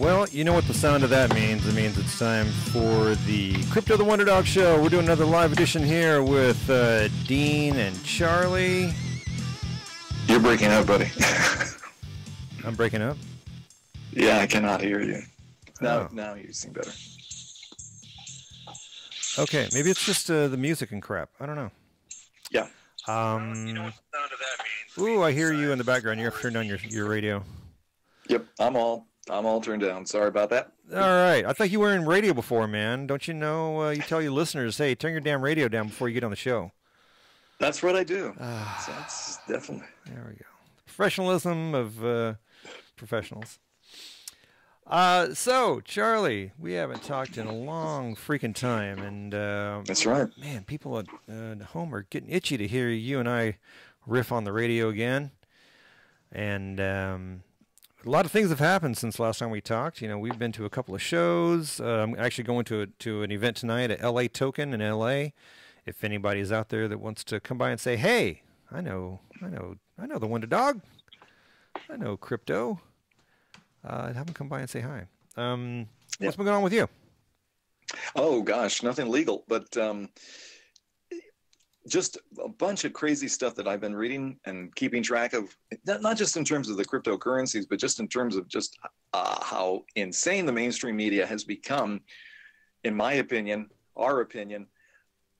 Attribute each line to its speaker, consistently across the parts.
Speaker 1: Well, you know what the sound of that means. It means it's time for the Crypto the WonderDog show. We're doing another live edition here with Dean and Charlie.
Speaker 2: You're breaking up, buddy.
Speaker 1: I'm breaking up?
Speaker 2: Yeah, I cannot hear you. Now you seem better.
Speaker 1: Okay, maybe it's just the music and crap. I don't know.
Speaker 2: Yeah.
Speaker 1: You know what the sound of that means. Ooh, I hear you in the background. You have to turn on your radio.
Speaker 2: Yep, I'm all turned down. Sorry about that.
Speaker 1: All right. I thought you were in radio before, man. Don't you know? You tell your listeners, hey, turn your damn radio down before you get on the show.
Speaker 2: That's what I do. So that's definitely.
Speaker 1: There we go. Professionalism of professionals. So, Charlie, we haven't talked in a long freaking time, and
Speaker 2: that's right.
Speaker 1: Man, people at home are getting itchy to hear you and I riff on the radio again. And a lot of things have happened since last time we talked. You know, we've been to a couple of shows. I'm actually going to an event tonight at LA Token in LA. If anybody's out there that wants to come by and say, "Hey, I know the WonderDog. I know crypto." Have them come by and say hi. What's been going on with you?
Speaker 2: Oh gosh, nothing legal, but just a bunch of crazy stuff that I've been reading and keeping track of. Not just in terms of the cryptocurrencies, but just in terms of just how insane the mainstream media has become, in my opinion, our opinion,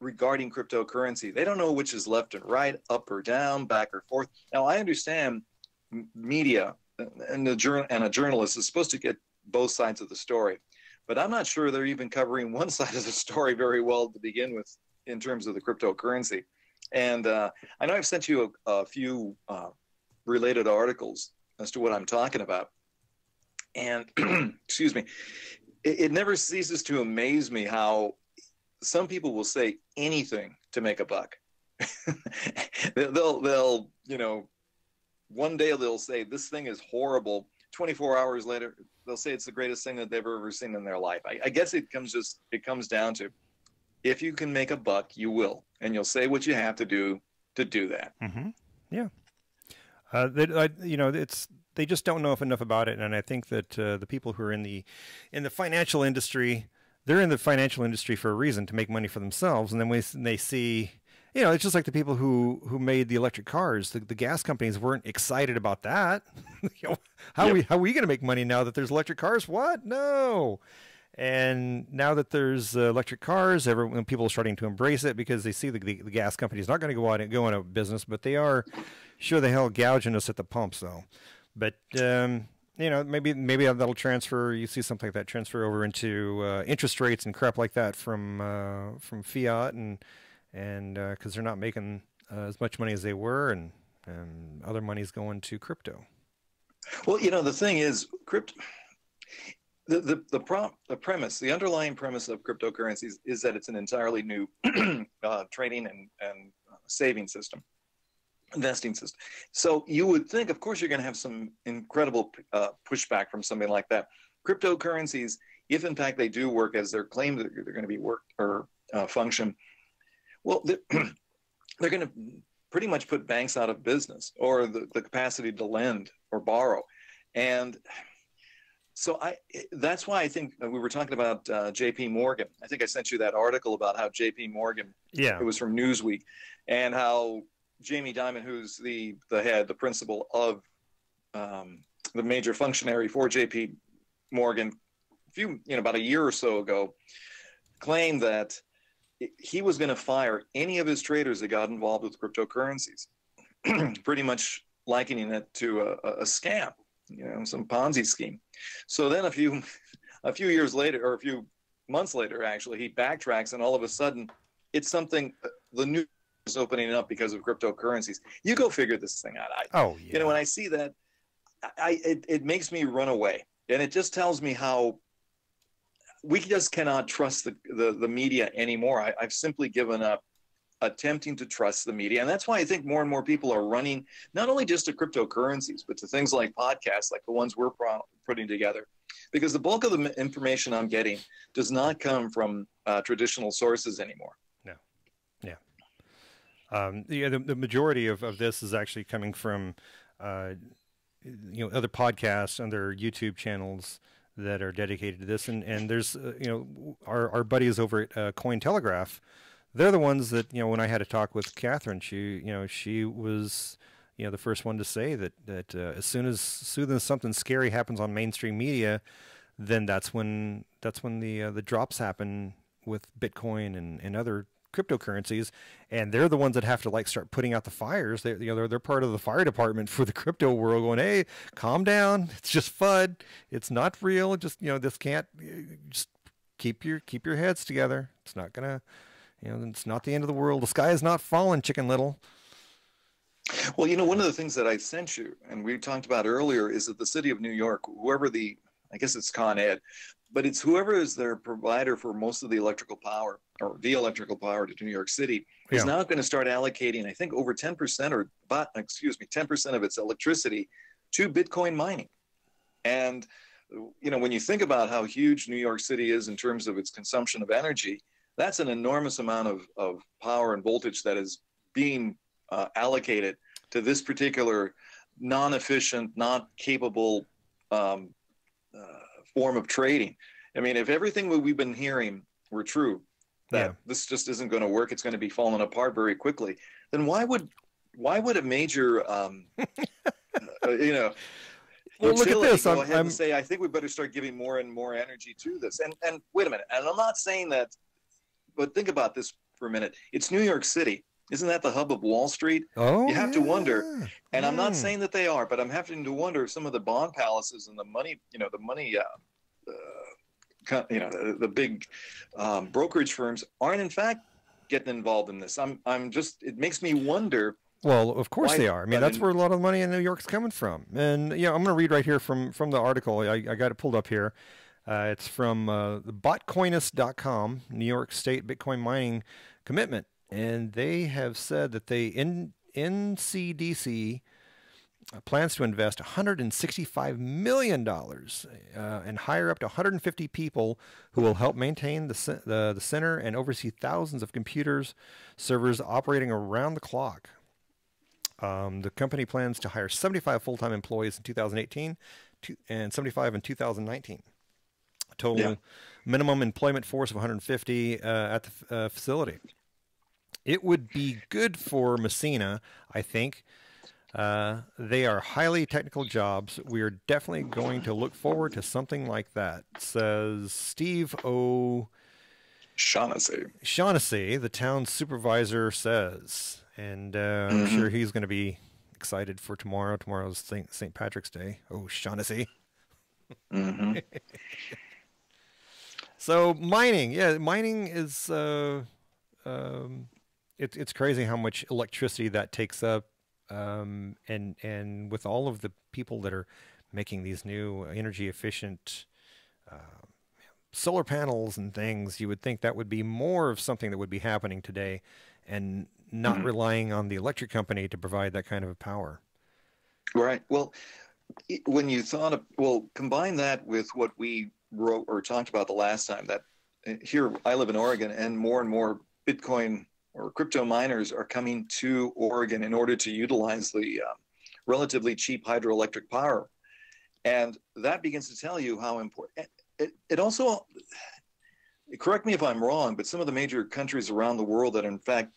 Speaker 2: regarding cryptocurrency. They don't know which is left and right, up or down, back or forth. Now, I understand media and a journalist is supposed to get both sides of the story, but I'm not sure they're even covering one side of the story very well to begin with in terms of the cryptocurrency. And I know I've sent you a few related articles as to what I'm talking about. And excuse me, it never ceases to amaze me how some people will say anything to make a buck. they'll one day they'll say this thing is horrible. 24 hours later, they'll say it's the greatest thing that they've ever seen in their life. I guess it comes down to, if you can make a buck, you will, and you'll say what you have to do that.
Speaker 1: Mm-hmm. Yeah. They just don't know enough about it, and I think that the people who are in the financial industry, they're in the financial industry for a reason, to make money for themselves, and then when they see. You know, it's just like the people who made the electric cars. The gas companies weren't excited about that. How are we going to make money now that there's electric cars? What? No. And now that there's electric cars, people are starting to embrace it because they see the gas companies not going to go out of business, but they are sure the hell gouging us at the pumps, though. But maybe that'll transfer. You see something like that transfer over into interest rates and crap like that from fiat and because they're not making as much money as they were, and other money's going to crypto.
Speaker 2: Well, the thing is, the underlying premise of cryptocurrencies is that it's an entirely new trading and saving system, investing system. So you would think, of course, you're going to have some incredible pushback from something like that. Cryptocurrencies, if in fact they do work as they're claimed that they're going to be worked or function, well, they're going to pretty much put banks out of business, or the capacity to lend or borrow. And so that's why I think we were talking about J.P. Morgan. I think I sent you that article about how J.P. Morgan, it was from Newsweek, and how Jamie Dimon, who's the principal of the major functionary for J.P. Morgan, about a year or so ago, claimed that he was going to fire any of his traders that got involved with cryptocurrencies, pretty much likening it to a scam, some Ponzi scheme. So then a few years later, or a few months later, actually, he backtracks, and all of a sudden, it's something the news is opening up because of cryptocurrencies. You go figure this thing out. When I see that, it makes me run away, and it just tells me how we just cannot trust the media anymore. I've simply given up attempting to trust the media. And that's why I think more and more people are running not only just to cryptocurrencies, but to things like podcasts, like the ones we're putting together. Because the bulk of the information I'm getting does not come from traditional sources anymore.
Speaker 1: No. Yeah. The majority of this is actually coming from, other podcasts and their YouTube channels that are dedicated to this, and there's our buddies over at Cointelegraph. They're the ones that, when I had a talk with Catherine, she was the first one to say that as soon as something scary happens on mainstream media, then that's when the drops happen with Bitcoin and other cryptocurrencies, and they're the ones that have to like start putting out the fires. They're part of the fire department for the crypto world, going, hey, calm down, it's just FUD, it's not real, just this can't, just keep your heads together. It's not gonna, it's not the end of the world. The sky is not falling, Chicken Little.
Speaker 2: Well, one of the things that I sent you, and we talked about earlier, is that the city of New York, I guess it's Con Ed, but it's whoever is their provider for most of the electrical power, or the electrical power to New York City, is now going to start allocating, I think, over 10% or 10% of its electricity to Bitcoin mining. And, when you think about how huge New York City is in terms of its consumption of energy, that's an enormous amount of power and voltage that is being allocated to this particular non-efficient, not capable form of trading. I mean, if everything we've been hearing were true, that this just isn't going to work, it's going to be falling apart very quickly, then why would a major
Speaker 1: well, look at this.
Speaker 2: Go ahead and say, I think we better start giving more and more energy to this. And wait a minute, and I'm not saying that, but think about this for a minute. It's New York City. Isn't that the hub of Wall Street?
Speaker 1: Oh,
Speaker 2: you have to wonder, and I'm not saying that they are, but I'm having to wonder if some of the bond palaces and the big brokerage firms aren't in fact getting involved in this. It makes me wonder.
Speaker 1: Well, of course they are. I mean, that's where a lot of the money in New York's coming from. And I'm going to read right here from the article. I got it pulled up here. It's from botcoinist.com, New York State Bitcoin mining commitment. And they have said that NCDC plans to invest $165 million and hire up to 150 people who will help maintain the center and oversee thousands of computers, servers operating around the clock. The company plans to hire 75 full-time employees in 2018 and 75 in 2019. A total minimum employment force of 150 at the facility. It would be good for Messina, I think. They are highly technical jobs. We are definitely going to look forward to something like that, says Steve Shaughnessy, the town supervisor, says. And I'm sure he's going to be excited for tomorrow. Tomorrow's St. Patrick's Day. Oh, Shaughnessy. So mining. Yeah, mining is... It's crazy how much electricity that takes up, and with all of the people that are making these new energy efficient solar panels and things, you would think that would be more of something that would be happening today, and not relying on the electric company to provide that kind of power. Right.
Speaker 2: Well, when you combine that with what we wrote or talked about the last time, that here I live in Oregon, and more Bitcoin or crypto miners are coming to Oregon in order to utilize the relatively cheap hydroelectric power. And that begins to tell you how important. It also, correct me if I'm wrong, but some of the major countries around the world that are in fact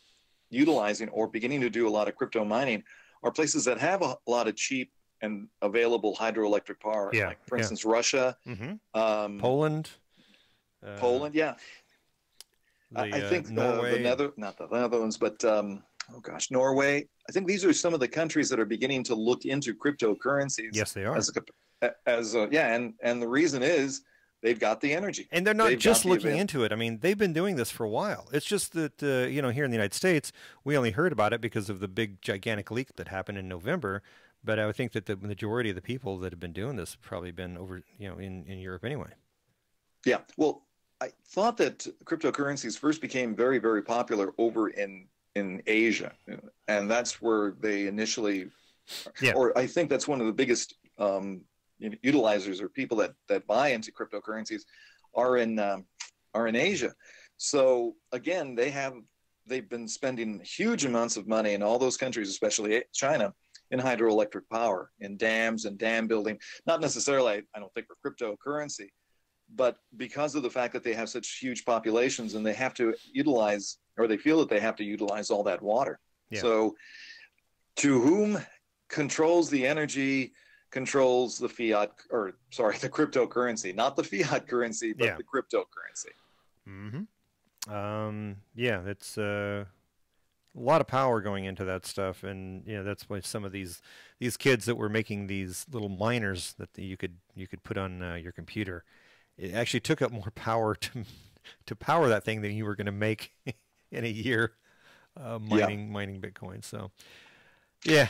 Speaker 2: utilizing or beginning to do a lot of crypto mining are places that have a lot of cheap and available hydroelectric power.
Speaker 1: Yeah,
Speaker 2: like, for instance, Russia,
Speaker 1: Poland.
Speaker 2: Poland, yeah. I think
Speaker 1: Norway.
Speaker 2: not the Netherlands, but Norway. I think these are some of the countries that are beginning to look into cryptocurrencies.
Speaker 1: Yes, they are.
Speaker 2: And the reason is they've got the energy,
Speaker 1: and they're not just looking into it. I mean, they've been doing this for a while. It's just that here in the United States, we only heard about it because of the big gigantic leak that happened in November. But I would think that the majority of the people that have been doing this have probably been over in Europe anyway.
Speaker 2: Yeah. Well, I thought that cryptocurrencies first became very, very popular over in Asia, and that's where they initially, or I think that's one of the biggest utilizers or people that buy into cryptocurrencies are in Asia. So again, they've been spending huge amounts of money in all those countries, especially China, in hydroelectric power, in dams and dam building. Not necessarily, I don't think, for cryptocurrency, but because of the fact that they have such huge populations and they have to utilize, or they feel that they have to utilize all that water.
Speaker 1: Yeah.
Speaker 2: So to whom controls the energy controls the fiat, or sorry, the cryptocurrency, not the fiat currency, but the cryptocurrency.
Speaker 1: Yeah, it's a lot of power going into that stuff, and that's why some of these kids that were making these little miners that you could put on your computer, it actually took up more power to power that thing than you were going to make in a year mining Bitcoin. So yeah.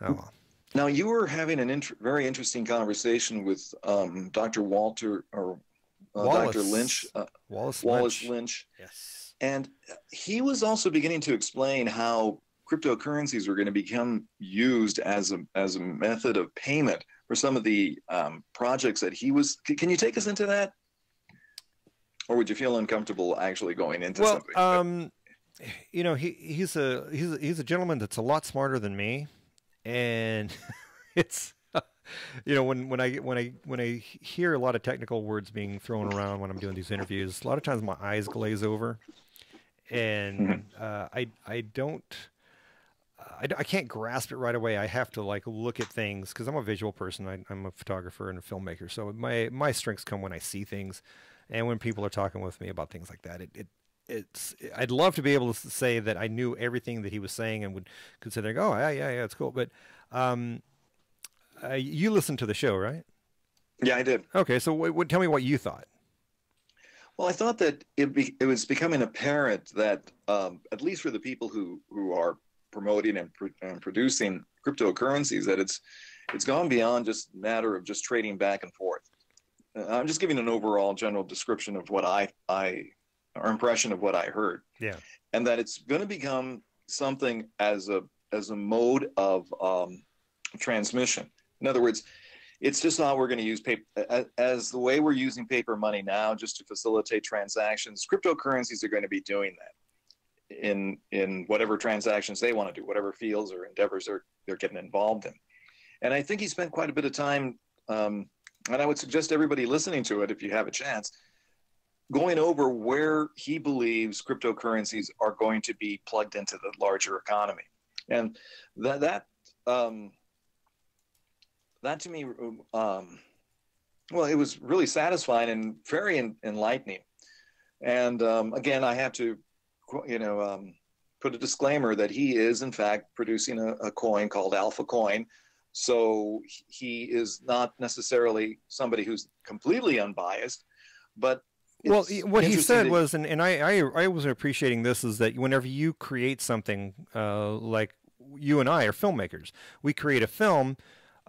Speaker 1: Oh well.
Speaker 2: Now, you were having a very interesting conversation with Dr. Walter, or Dr. Lynch, Wallace Lynch.
Speaker 1: Yes.
Speaker 2: And he was also beginning to explain how cryptocurrencies were going to become used as a method of payment for some of the projects that he was. Can you take us into that? Or would you feel uncomfortable actually going into something?
Speaker 1: He's a gentleman that's a lot smarter than me. And it's, when I hear a lot of technical words being thrown around when I'm doing these interviews, a lot of times my eyes glaze over, and I can't grasp it right away. I have to look at things because I'm a visual person. I'm a photographer and a filmmaker, so my strengths come when I see things, and when people are talking with me about things like that. I'd love to be able to say that I knew everything that he was saying and could sit there and go, oh, yeah, it's cool. But you listened to the show, right?
Speaker 2: Yeah, I did.
Speaker 1: Okay, so tell me what you thought.
Speaker 2: Well, I thought that it was becoming apparent that, at least for the people who are promoting and producing cryptocurrencies, that it's gone beyond just a matter of just trading back and forth. I'm just giving an overall general description of what or impression of what I heard.
Speaker 1: Yeah.
Speaker 2: And that it's going to become something as a mode of transmission. In other words, it's just not we're going to use paper as the way we're using paper money now just to facilitate transactions. Cryptocurrencies are going to be doing that in whatever transactions they want to do, whatever fields or endeavors they're getting involved in. And I think he spent quite a bit of time, and I would suggest everybody listening to it, if you have a chance, going over where he believes cryptocurrencies are going to be plugged into the larger economy. And that to me, well, it was really satisfying and very enlightening. And again, I have to, put a disclaimer that he is in fact producing a coin called Alpha Coin. So he is not necessarily somebody who's completely unbiased, but
Speaker 1: well, what he said was, and I was appreciating this, is that whenever you create something, like you and I are filmmakers, we create a film.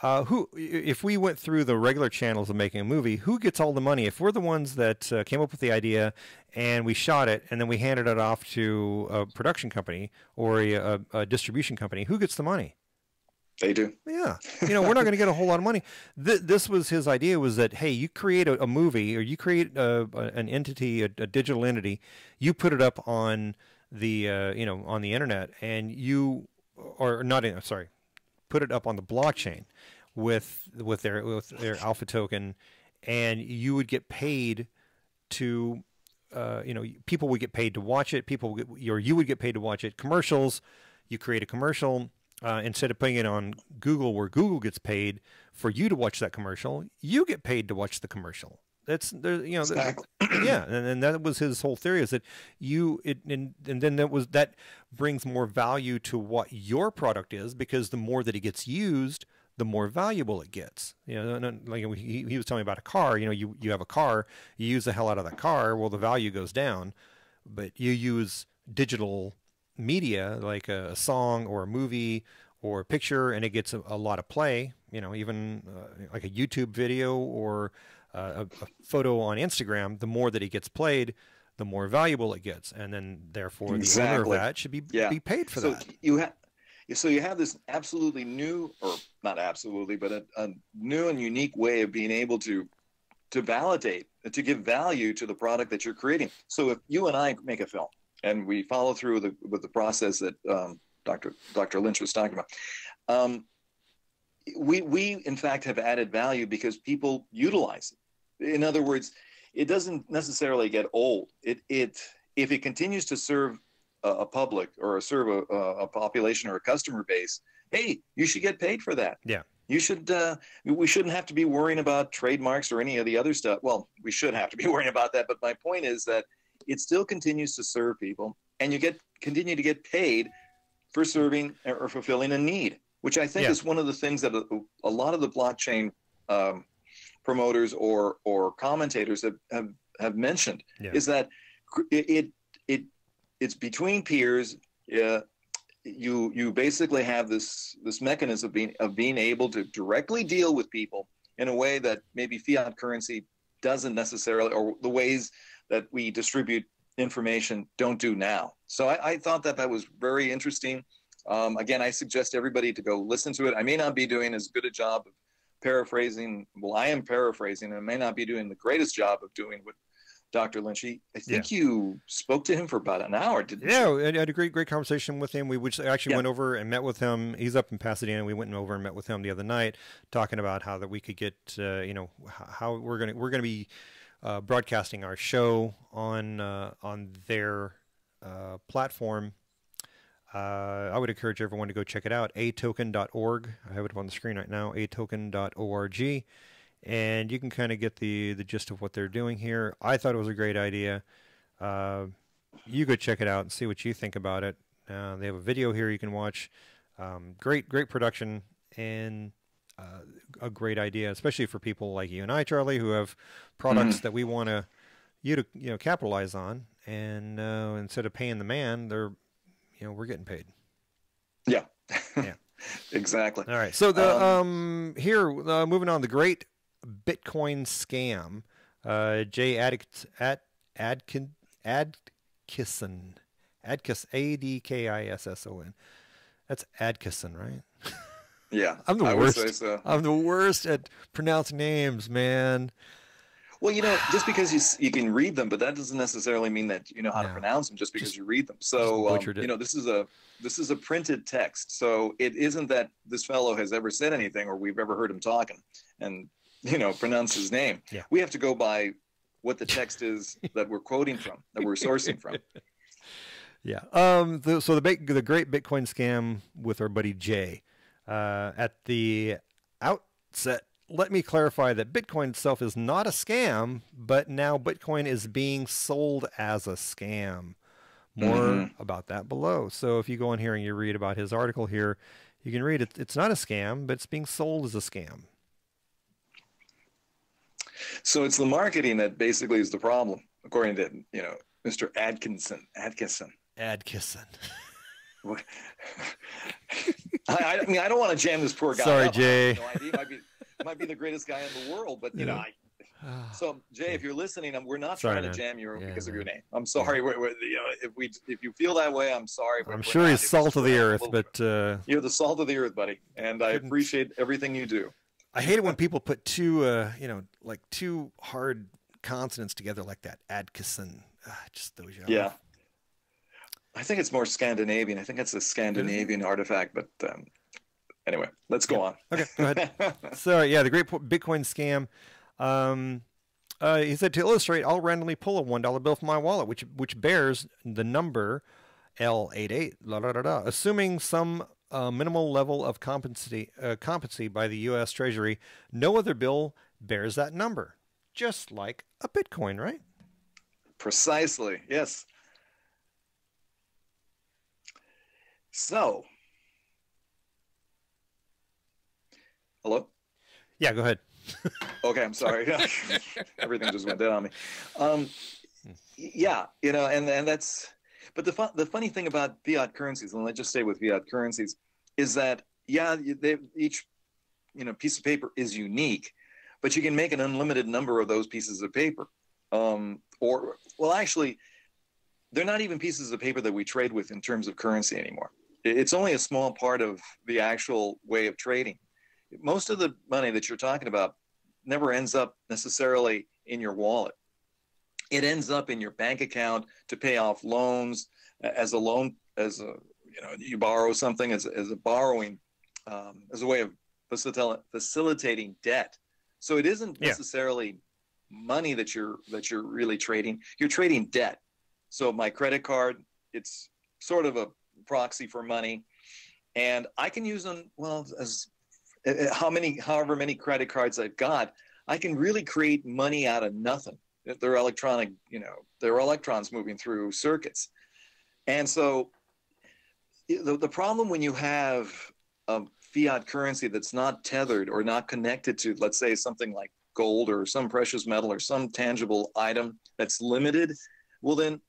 Speaker 1: If we went through the regular channels of making a movie, who gets all the money? If we're the ones that came up with the idea and we shot it and then we handed it off to a production company or a distribution company, who gets the money?
Speaker 2: They do.
Speaker 1: Yeah. We're not going to get a whole lot of money. This was his idea, was that, hey, you create a movie, or you create an entity, a digital entity, you put it up on the, on the internet, and put it up on the blockchain with their alpha token, and you would get paid to, people would get paid to watch it. You would get paid to watch it. Commercials, you create a commercial. Instead of putting it on Google, where Google gets paid for you to watch that commercial, you get paid to watch the commercial. Exactly. Yeah, and that was his whole theory, is that and then that brings more value to what your product is, because the more that it gets used, the more valuable it gets. Like he was telling me about a car. You have a car, you use the hell out of that car, well, the value goes down. But you use digital media like a song or a movie or a picture, and it gets a lot of play, even like a YouTube video or a photo on Instagram. The more that it gets played, the more valuable it gets, and then therefore the owner of that should be paid for that.
Speaker 2: So you have this absolutely new, or not absolutely, but a new and unique way of being able to validate, to give value to the product that you're creating. So if you and I make a film, and we follow through with the process that Dr. Lynch was talking about. we in fact have added value because people utilize it. In other words, it doesn't necessarily get old. If it continues to serve a public or serve a population or a customer base, hey, you should get paid for that.
Speaker 1: Yeah.
Speaker 2: You should. We shouldn't have to be worrying about trademarks or any of the other stuff. Well, we should have to be worrying about that. But my point is that it still continues to serve people, and you continue to get paid for serving or fulfilling a need, which I think is one of the things that a lot of the blockchain promoters or commentators have mentioned, is that it's between peers. You basically have this mechanism of being able to directly deal with people in a way that maybe fiat currency doesn't necessarily, or the ways that we distribute information don't do now. So I thought that was very interesting. Again, I suggest everybody to go listen to it. I may not be doing as good a job of paraphrasing. Well, I am paraphrasing, and I may not be doing the greatest job of doing what Dr. Lynch. I think you spoke to him for about an hour, didn't you?
Speaker 1: Yeah, I had a great conversation with him. We actually went over and met with him. He's up in Pasadena. We went over and met with him the other night, talking about how that we could get, how we're gonna be broadcasting our show on their platform. I would encourage everyone to go check it out, atoken.org. I have it up on the screen right now, atoken.org. And you can kind of get the gist of what they're doing here. I thought it was a great idea. You go check it out and see what you think about it. They have a video here you can watch. Great production, and a great idea, especially for people like you and I, Charlie, who have products that we want you to capitalize on. And instead of paying the man, we're getting paid.
Speaker 2: Yeah.
Speaker 1: Yeah.
Speaker 2: Exactly.
Speaker 1: All right. So the here moving on, the great Bitcoin scam. Jay Adkisson, Adkisson. That's Adkisson, right?
Speaker 2: Yeah,
Speaker 1: I'm the
Speaker 2: I
Speaker 1: worst.
Speaker 2: would say so.
Speaker 1: I'm the worst at pronouncing names, man.
Speaker 2: Well, just because you can read them, but that doesn't necessarily mean that you know how to pronounce them just because you read them. So, this is a printed text. So it isn't that this fellow has ever said anything or we've ever heard him talking and, pronounce his name.
Speaker 1: Yeah.
Speaker 2: We have to go by what the text is that we're quoting from, that we're sourcing from.
Speaker 1: Yeah. So the great Bitcoin scam with our buddy Jay. At the outset, let me clarify that Bitcoin itself is not a scam, but now Bitcoin is being sold as a scam. More about that below. So if you go in here and you read about his article here, you can read it. It's not a scam, but it's being sold as a scam.
Speaker 2: So it's the marketing that basically is the problem, according to Mr. Adkisson. I mean, I don't want to jam this poor guy.
Speaker 1: Sorry,
Speaker 2: up.
Speaker 1: Jay.
Speaker 2: He might be the greatest guy in the world, but So Jay, if you're listening, we're not trying to jam you because of your name. I'm sorry. If you feel that way, I'm sorry.
Speaker 1: I'm sure he's salt of the earth, but
Speaker 2: you're the salt of the earth, buddy, and I appreciate everything you do.
Speaker 1: I hate it when people put two hard consonants together like that. Adkisson, just throws you off.
Speaker 2: Yeah. I think it's more Scandinavian. I think it's a Scandinavian artifact, but anyway, let's go on.
Speaker 1: Okay, go ahead. So the great Bitcoin scam. He said, to illustrate, I'll randomly pull a $1 bill from my wallet, which bears the number L88, assuming some minimal level of competency by the U.S. Treasury. No other bill bears that number, just like a Bitcoin, right?
Speaker 2: Precisely, yes. So, hello?
Speaker 1: Yeah, go ahead.
Speaker 2: Okay, I'm sorry. Everything just went dead on me. And that's. But the funny thing about fiat currencies, and let's just stay with fiat currencies, is that each piece of paper is unique, but you can make an unlimited number of those pieces of paper. Actually, they're not even pieces of paper that we trade with in terms of currency anymore. It's only a small part of the actual way of trading. Most of the money that you're talking about never ends up necessarily in your wallet. It ends up in your bank account to pay off loans, you borrow something as a borrowing, as a way of facilitating debt. So it isn't
Speaker 1: Yeah.
Speaker 2: necessarily money that you're really trading. You're trading debt. So my credit card, it's sort of a proxy for money, and I can use them, well, as however many credit cards I've got, I can really create money out of nothing. They're electronic, they're electrons moving through circuits. And so the problem when you have a fiat currency that's not tethered or not connected to, let's say, something like gold or some precious metal or some tangible item that's limited, well, then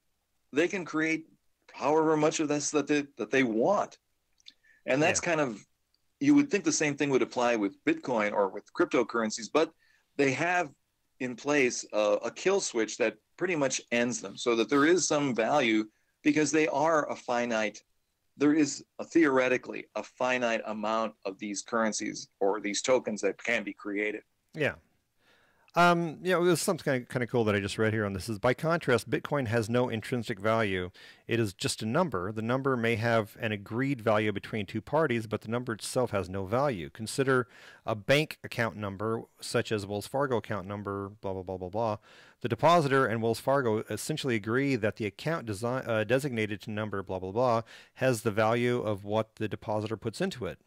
Speaker 2: they can create however much of this that they want. And that's
Speaker 1: Yeah.
Speaker 2: kind of, you would think the same thing would apply with Bitcoin or with cryptocurrencies, but they have in place a kill switch that pretty much ends them, so that there is some value because they are a finite. There is theoretically a finite amount of these currencies or these tokens that can be created.
Speaker 1: Yeah. There's something kind of cool that I just read here on this is, by contrast, Bitcoin has no intrinsic value. It is just a number. The number may have an agreed value between two parties, but the number itself has no value. Consider a bank account number, such as Wells Fargo account number, blah, blah, blah, blah, blah. The depositor and Wells Fargo essentially agree that the account designated to number, blah, blah, blah, has the value of what the depositor puts into it,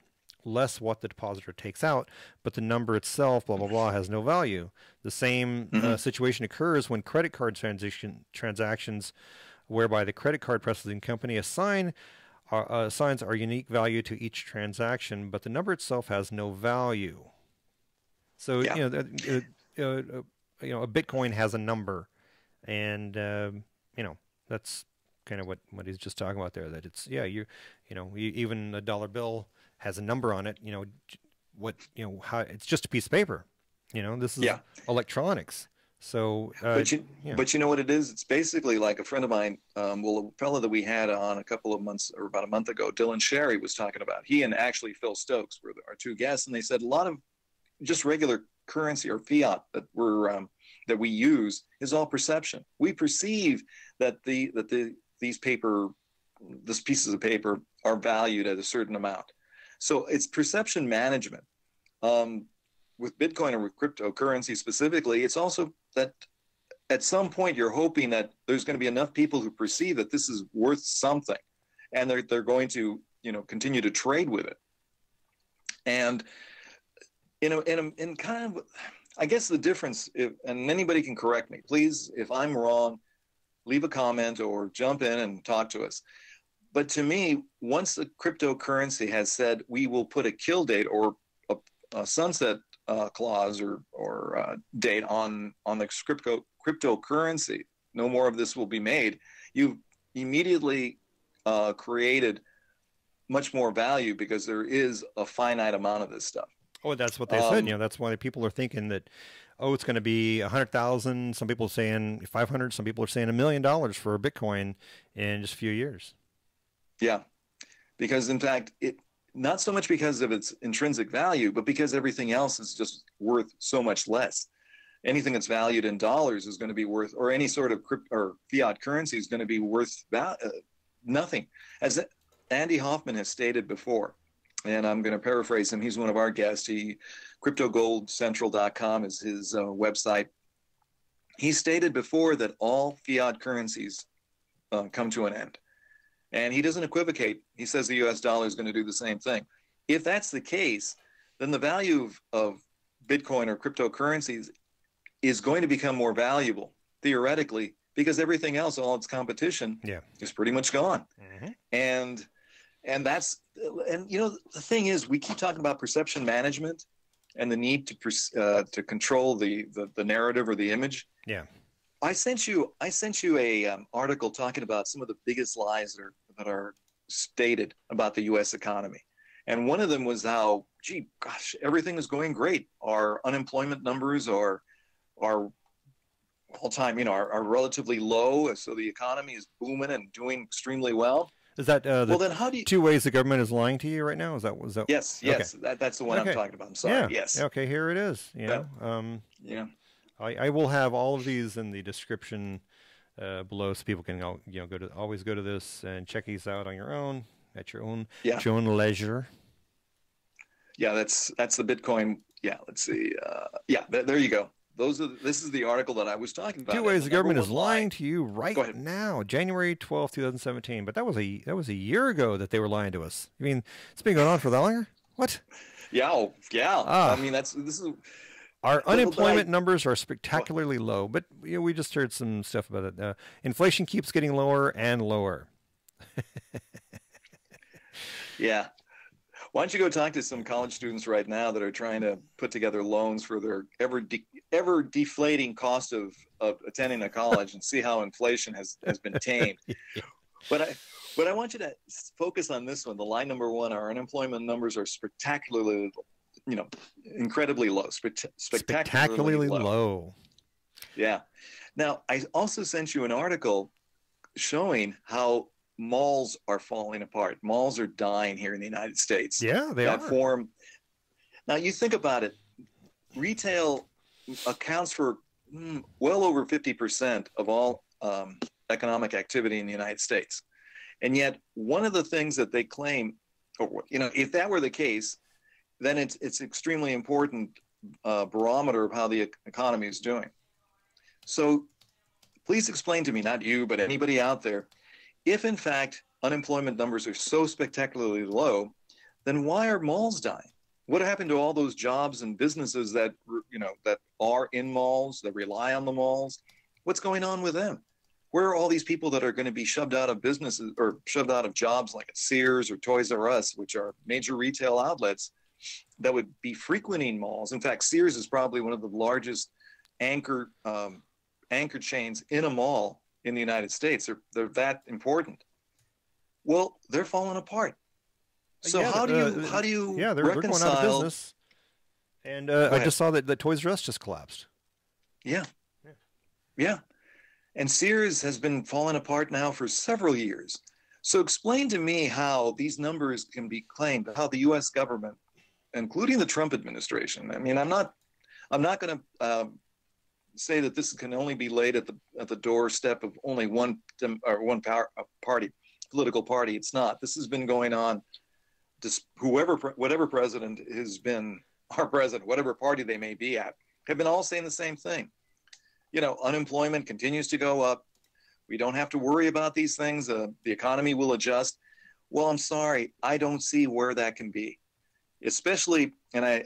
Speaker 1: less what the depositor takes out, but the number itself, blah, blah, blah, has no value. The same situation occurs when credit card transactions, whereby the credit card processing company assigns our unique value to each transaction, but the number itself has no value. So,
Speaker 2: Yeah.
Speaker 1: A Bitcoin has a number, and, that's kind of what he's just talking about there, that it's, even a dollar bill has a number on it, how it's just a piece of paper, this is electronics. So,
Speaker 2: but you know what it is? It's basically like a friend of mine, a fellow that we had on a couple of months or about a month ago, Dylan Sherry, was talking about. He and actually Phil Stokes were our two guests, and they said a lot of just regular currency or fiat that we use is all perception. We perceive that these pieces of paper are valued at a certain amount. So it's perception management. With Bitcoin or with cryptocurrency specifically, it's also that at some point you're hoping that there's going to be enough people who perceive that this is worth something, and they're going to continue to trade with it. And in kind of, I guess the difference, and anybody can correct me, please, if I'm wrong, leave a comment or jump in and talk to us. But to me, once the cryptocurrency has said we will put a kill date or a sunset clause or date on the cryptocurrency, no more of this will be made, you've immediately created much more value because there is a finite amount of this stuff.
Speaker 1: Oh, that's what they said. That's why people are thinking that, it's going to be 100,000. Some people are saying 500. Some people are saying $1 million for a Bitcoin in just a few years.
Speaker 2: Yeah, because in fact, not so much because of its intrinsic value, but because everything else is just worth so much less. Anything that's valued in dollars is going to be worth, or any sort of or fiat currency is going to be worth nothing. As Andy Hoffman has stated before, and I'm going to paraphrase him. He's one of our guests. CryptoGoldCentral.com is his website. He stated before that all fiat currencies come to an end. And he doesn't equivocate. He says the US dollar is going to do the same thing. If that's the case, then the value of Bitcoin or cryptocurrencies is going to become more valuable, theoretically, because everything else, all its competition, is pretty much gone. Mm-hmm. And the thing is, we keep talking about perception management and the need to control the narrative or the image.
Speaker 1: Yeah.
Speaker 2: I sent you a article talking about some of the biggest lies that are stated about the U.S. economy, and one of them was how, everything is going great. Our unemployment numbers are all-time, are relatively low, so the economy is booming and doing extremely well.
Speaker 1: Is that then how do you... two ways the government is lying to you right now? Was that?
Speaker 2: Yes, okay. That's the one I'm talking about. I'm sorry.
Speaker 1: Yeah.
Speaker 2: Yes.
Speaker 1: Okay, here it is. I will have all of these in the description below, so people can always go to this and check these out on your own at your own leisure.
Speaker 2: Yeah, that's the Bitcoin. Yeah, let's see. Yeah, there you go. This is the article that I was talking about.
Speaker 1: Two ways the government is lying
Speaker 2: line.
Speaker 1: to you
Speaker 2: Go
Speaker 1: right
Speaker 2: ahead.
Speaker 1: now, January 12th, 2017. But that was a year ago that they were lying to us. I mean, it's been going on for that longer. What?
Speaker 2: Yeah, yeah. I
Speaker 1: Ah,
Speaker 2: mean, this is.
Speaker 1: our
Speaker 2: But
Speaker 1: unemployment numbers are spectacularly low. But we just heard some stuff about it. Inflation keeps getting lower and lower.
Speaker 2: Yeah. Why don't you go talk to some college students right now that are trying to put together loans for their ever deflating cost of attending a college and see how inflation has been tamed. But I want you to focus on this one. The line number one: our unemployment numbers are spectacularly, incredibly low. Spectacularly
Speaker 1: Low.
Speaker 2: Yeah. Now, I also sent you an article showing how malls are falling apart. Malls are dying here in the United States.
Speaker 1: Yeah, they are.
Speaker 2: Now, you think about it. Retail accounts for well over 50% of all economic activity in the United States. And yet, one of the things that they claim, or if that were the case, then it's extremely important barometer of how the economy is doing. So please explain to me, not you, but anybody out there, if in fact unemployment numbers are so spectacularly low, then why are malls dying? What happened to all those jobs and businesses that that are in malls, that rely on the malls? What's going on with them? Where are all these people that are going to be shoved out of businesses or shoved out of jobs like at Sears or Toys R Us, which are major retail outlets that would be frequenting malls? In fact, Sears is probably one of the largest anchor chains in a mall in the United States. They're that important. Well, they're falling apart. So
Speaker 1: Yeah,
Speaker 2: how do you
Speaker 1: they're going out of
Speaker 2: reconcile?
Speaker 1: business. And I just saw that the Toys R Us just collapsed.
Speaker 2: Yeah, yeah. And Sears has been falling apart now for several years. So explain to me how these numbers can be claimed, how the U.S. government, including the Trump administration. I mean, I'm not going to say that this can only be laid at the doorstep of only one political party. It's not. This has been going on. Just whatever president has been our president, whatever party they may be at, have been all saying the same thing. Unemployment continues to go up. We don't have to worry about these things. The economy will adjust. Well, I'm sorry. I don't see where that can be. Especially, and I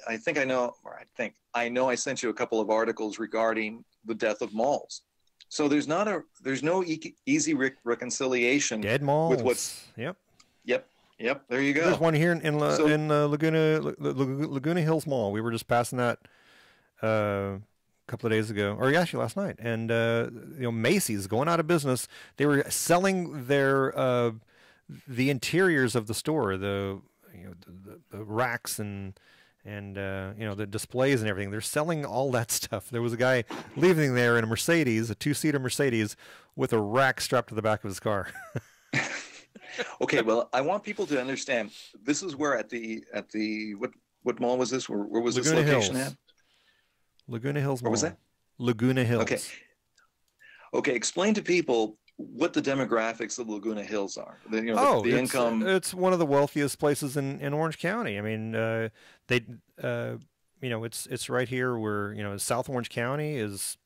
Speaker 2: know I sent you a couple of articles regarding the death of malls. So there's no easy reconciliation.
Speaker 1: Dead malls.
Speaker 2: With what's. Yep. There you go.
Speaker 1: There's one here in Laguna Hills Mall. We were just passing that a couple of days ago, or actually last night, and Macy's going out of business. They were selling their the interiors of the store, the racks and the displays and everything. They're selling all that stuff. There was a guy leaving there in a Mercedes, a 2-seater Mercedes, with a rack strapped to the back of his car.
Speaker 2: Okay, well, I want people to understand. This is where at the what mall was this? Where was
Speaker 1: Laguna
Speaker 2: this location
Speaker 1: Hills.
Speaker 2: at?
Speaker 1: Laguna Hills Mall.
Speaker 2: Where was that?
Speaker 1: Laguna Hills.
Speaker 2: Okay. Explain to people what the demographics of Laguna Hills are. The income.
Speaker 1: It's one of the wealthiest places in Orange County. I mean, it's right here where South Orange County is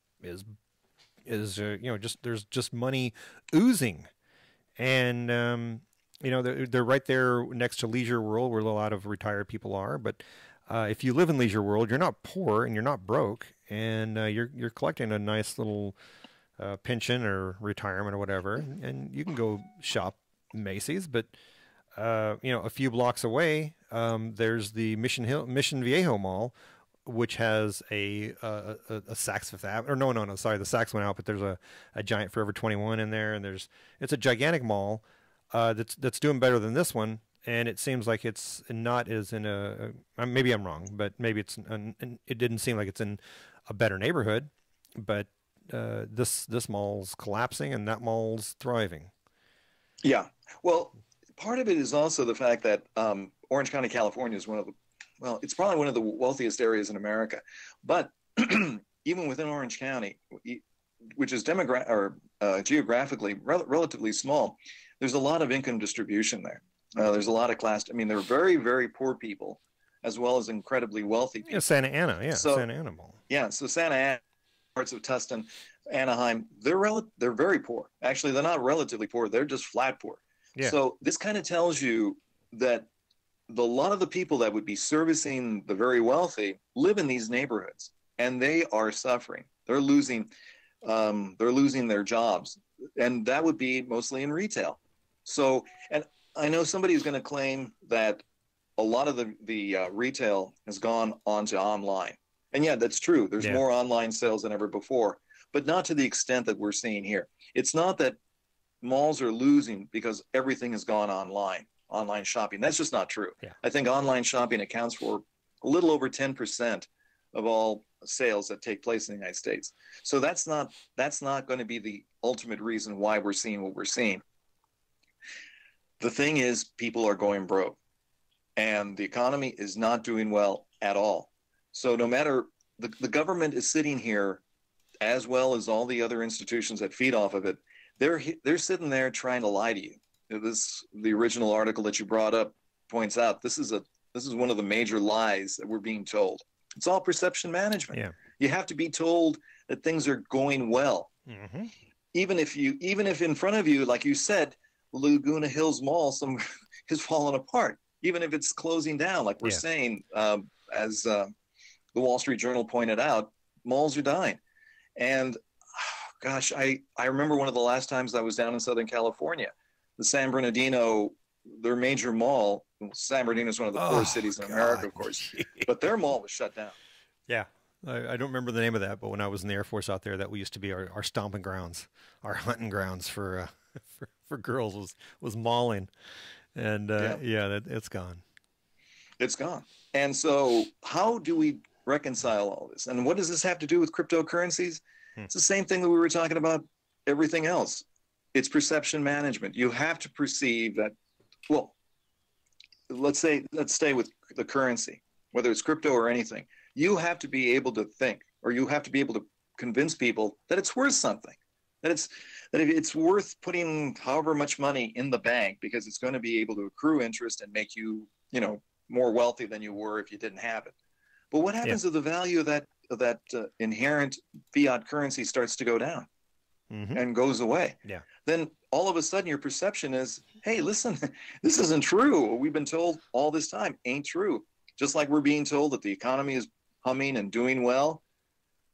Speaker 1: there's just money oozing, and they're right there next to Leisure World, where a lot of retired people are. But if you live in Leisure World, you're not poor and you're not broke, and you're collecting a nice little pension or retirement or whatever, and you can go shop Macy's. But a few blocks away, there's the Mission Viejo Mall, which has a Saks Fifth Avenue. Or no, sorry, the Saks went out, but there's a giant Forever 21 in there, and it's a gigantic mall that's doing better than this one. And it seems like it's not as in maybe I'm wrong, but maybe it didn't seem like it's in a better neighborhood. But this mall's collapsing and that mall's thriving.
Speaker 2: Yeah. Well, part of it is also the fact that Orange County, California is it's probably one of the wealthiest areas in America. But even within Orange County, which is geographically relatively small, there's a lot of income distribution there. There's a lot of class. I mean, there are very, very poor people, as well as incredibly wealthy
Speaker 1: Yeah,
Speaker 2: people.
Speaker 1: Santa Ana. Yeah,
Speaker 2: So
Speaker 1: Santa Ana Mall.
Speaker 2: yeah, so Santa Ana, parts of Tustin, Anaheim, they're very poor. Actually, they're not relatively poor; they're just flat poor.
Speaker 1: Yeah.
Speaker 2: So this kind of tells you that a lot of the people that would be servicing the very wealthy live in these neighborhoods, and they are suffering. They're losing their jobs, and that would be mostly in retail. So, and I know somebody is going to claim that a lot of the retail has gone onto online, and yeah, that's true. There's more online sales than ever before, but not to the extent that we're seeing here. It's not that malls are losing because everything has gone online shopping. That's just not true.
Speaker 1: Yeah.
Speaker 2: I think online shopping accounts for a little over 10% of all sales that take place in the United States. So that's not going to be the ultimate reason why we're seeing what we're seeing. The thing is, people are going broke, and the economy is not doing well at all. So no matter, the government is sitting here, as well as all the other institutions that feed off of it, they're sitting there trying to lie to you. The original article that you brought up points out this is one of the major lies that we're being told. It's all perception management.
Speaker 1: Yeah.
Speaker 2: You have to be told that things are going well.
Speaker 1: Mm-hmm.
Speaker 2: Even if in front of you, like you said, Laguna Hills Mall has fallen apart. Even if it's closing down, like we're saying, as the Wall Street Journal pointed out, malls are dying. And gosh, I remember one of the last times I was down in Southern California, the San Bernardino, their major mall. San Bernardino is one of the poorest cities in America, of course, but their mall was shut down.
Speaker 1: Yeah. I don't remember the name of that, but when I was in the Air Force out there, that used to be our stomping grounds, our hunting grounds for girls was mauling. And it's gone. It's gone.
Speaker 2: And so how do we reconcile all this? And what does this have to do with cryptocurrencies? It's the same thing that we were talking about everything else. It's perception management. You have to perceive that, well, let's stay with the currency, whether it's crypto or anything. You have to be able to think, or you have to be able to convince people that it's worth something, that it's worth putting however much money in the bank because it's going to be able to accrue interest and make you, more wealthy than you were if you didn't have it. But what happens if the value of that inherent fiat currency starts to go down and goes away?
Speaker 1: Yeah.
Speaker 2: Then all of a sudden your perception is, hey, listen, this isn't true. What we've been told all this time ain't true. Just like we're being told that the economy is humming and doing well.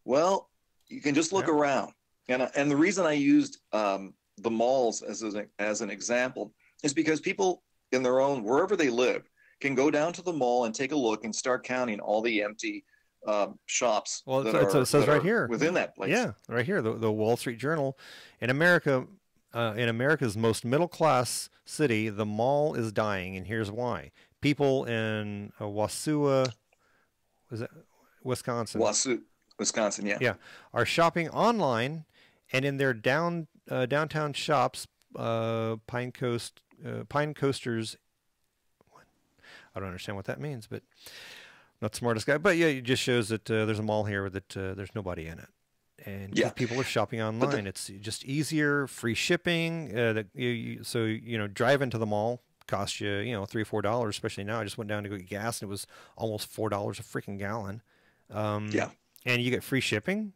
Speaker 2: Well, you can just look around. And the reason I used the malls as an example is because people in their own, wherever they live, can go down to the mall and take a look and start counting all the empty shops.
Speaker 1: Well, it says right here
Speaker 2: within that place.
Speaker 1: Yeah, right here, the Wall Street Journal. In America, in America's most middle-class city, the mall is dying, and here's why. People in Wausau, is that Wisconsin?
Speaker 2: Wisconsin, yeah.
Speaker 1: Yeah, are shopping online, and in their downtown shops, Pine Coasters. I don't understand what that means, but not the smartest guy. But yeah, it just shows that there's a mall here that there's nobody in it, and people are shopping online. It's just easier, free shipping. Driving to the mall costs you $3 or $4, especially now. I just went down to go get gas, and it was almost $4 a freaking gallon. And you get free shipping.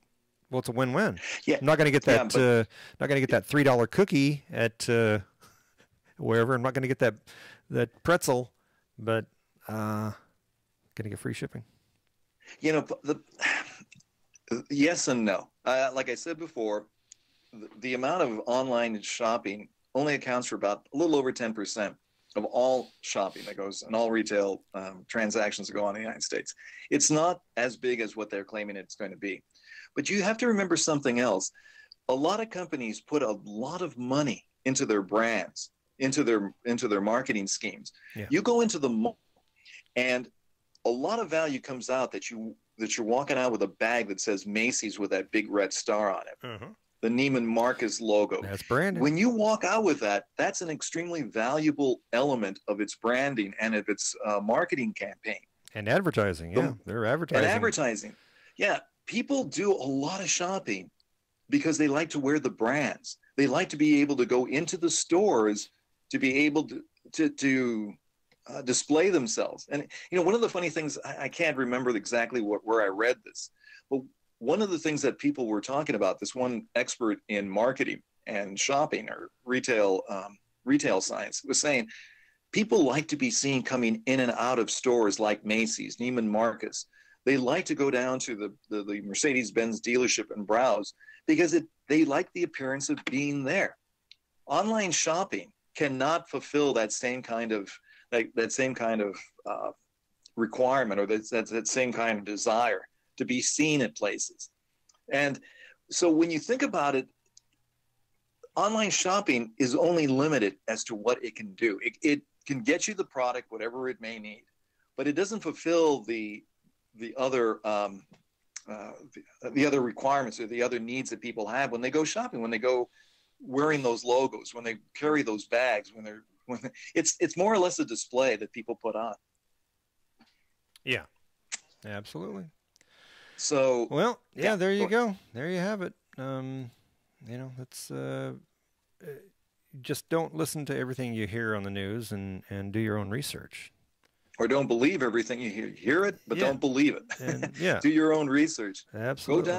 Speaker 1: Well, it's a win-win. Yeah, I'm not going to get that. Not going to get that $3 cookie at wherever. I'm not going to get that pretzel, but going to get free shipping.
Speaker 2: Yes and no. Like I said before, the amount of online shopping only accounts for about a little over 10% of all shopping that goes and all retail transactions that go on in the United States. It's not as big as what they're claiming it's going to be. But you have to remember something else. A lot of companies put a lot of money into their brands, into their marketing schemes. Yeah. You go into the mall, and a lot of value comes out that you're walking out with a bag that says Macy's with that big red star on it. The Neiman Marcus logo.
Speaker 1: That's branded.
Speaker 2: When you walk out with that, that's an extremely valuable element of its branding and of its marketing campaign.
Speaker 1: And advertising, they're advertising.
Speaker 2: And advertising, yeah. People do a lot of shopping because they like to wear the brands. They like to be able to go into the stores to be able to display themselves. And one of the funny things, I can't remember exactly where I read this, but one of the things that people were talking about, this one expert in marketing and shopping or retail science was saying, people like to be seen coming in and out of stores like Macy's, Neiman Marcus. They like to go down to the Mercedes-Benz dealership and browse because they like the appearance of being there. Online shopping cannot fulfill that same kind of requirement, or that same kind of desire to be seen at places. And so when you think about it, online shopping is only limited as to what it can do. It can get you the product, whatever it may need, but it doesn't fulfill the other requirements or the other needs that people have when they go shopping, when they go wearing those logos, when they carry those bags, it's more or less a display that people put on.
Speaker 1: Yeah, absolutely.
Speaker 2: So,
Speaker 1: well, yeah, there you go. There you have it. That's just don't listen to everything you hear on the news, and do your own research.
Speaker 2: Or don't believe everything you hear. Hear it, but don't believe it.
Speaker 1: And, yeah.
Speaker 2: Do your own research.
Speaker 1: Absolutely.
Speaker 2: Go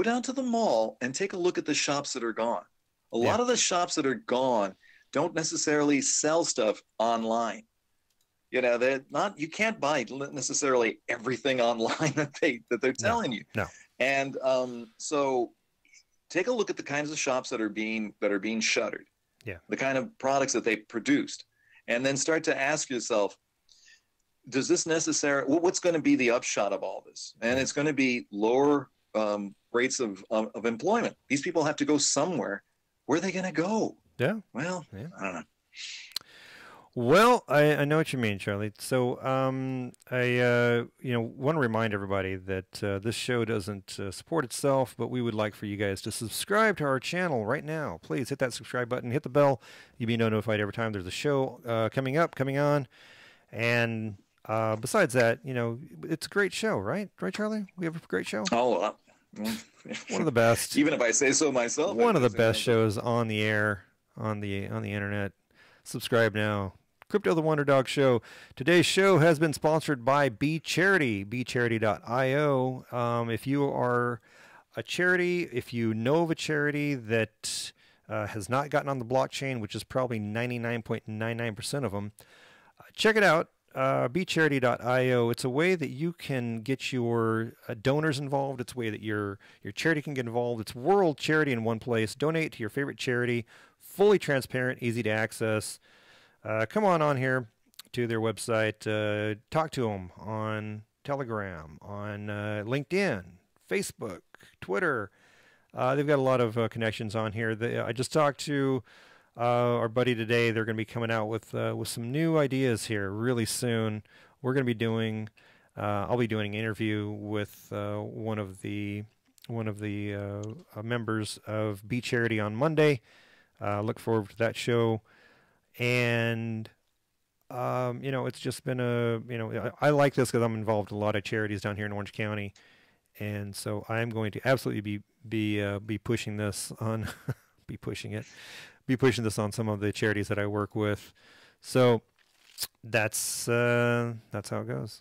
Speaker 2: down to the mall and take a look at the shops that are gone. A lot of the shops that are gone don't necessarily sell stuff online. You can't buy necessarily everything online that they're telling you.
Speaker 1: No.
Speaker 2: And so take a look at the kinds of shops that are being shuttered.
Speaker 1: Yeah.
Speaker 2: The kind of products that they produced. And then start to ask yourself, does this what's going to be the upshot of all this? And it's going to be lower rates of employment. These people have to go somewhere. Where are they going to go?
Speaker 1: Yeah.
Speaker 2: Well, I don't know.
Speaker 1: Well, I know what you mean, Charlie. So I want to remind everybody that this show doesn't support itself, but we would like for you guys to subscribe to our channel right now. Please hit that subscribe button, hit the bell. You'll be notified every time there's a show coming on. And besides that, it's a great show, right? Right, Charlie? We have a great show.
Speaker 2: Oh,
Speaker 1: one of the best.
Speaker 2: Even if I say so myself.
Speaker 1: One of the best shows on the air, on the internet. Subscribe now. Crypto the WonderDog Show. Today's show has been sponsored by BeCharity, bcharity.io. If you are a charity, if you know of a charity that has not gotten on the blockchain, which is probably 99.99% of them, check it out. BeCharity.io. It's a way that you can get your donors involved. It's a way that your charity can get involved. It's world charity in one place. Donate to your favorite charity. Fully transparent, easy to access. Come on here to their website. Talk to them on Telegram, on LinkedIn, Facebook, Twitter. They've got a lot of connections on here. I just talked to our buddy today. They're going to be coming out with some new ideas here really soon. We're going to be doing. I'll be doing an interview with one of the members of BeCharity on Monday. Look forward to that show. And it's just been I like this because I'm involved in a lot of charities down here in Orange County, and so I'm going to absolutely be pushing this on, be pushing this on some of the charities that I work with. So that's how it goes.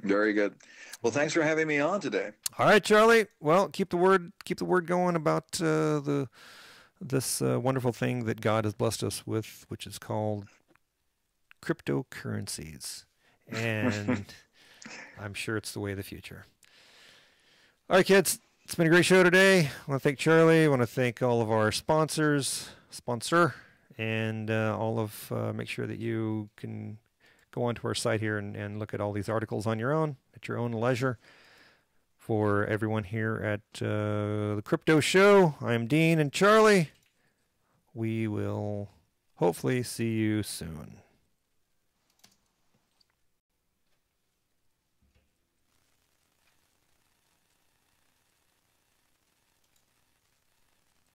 Speaker 2: Very good. Well, thanks for having me on today.
Speaker 1: All right, Charlie. Well, keep the word going about this wonderful thing that God has blessed us with, which is called cryptocurrencies. And I'm sure it's the way of the future. All right, kids. It's been a great show today. I want to thank Charlie. I want to thank all of our sponsor, and all of, make sure that you can go onto our site here and look at all these articles on your own, at your own leisure. For everyone here at the Crypto Show, I'm Dean and Charlie. We will hopefully see you soon.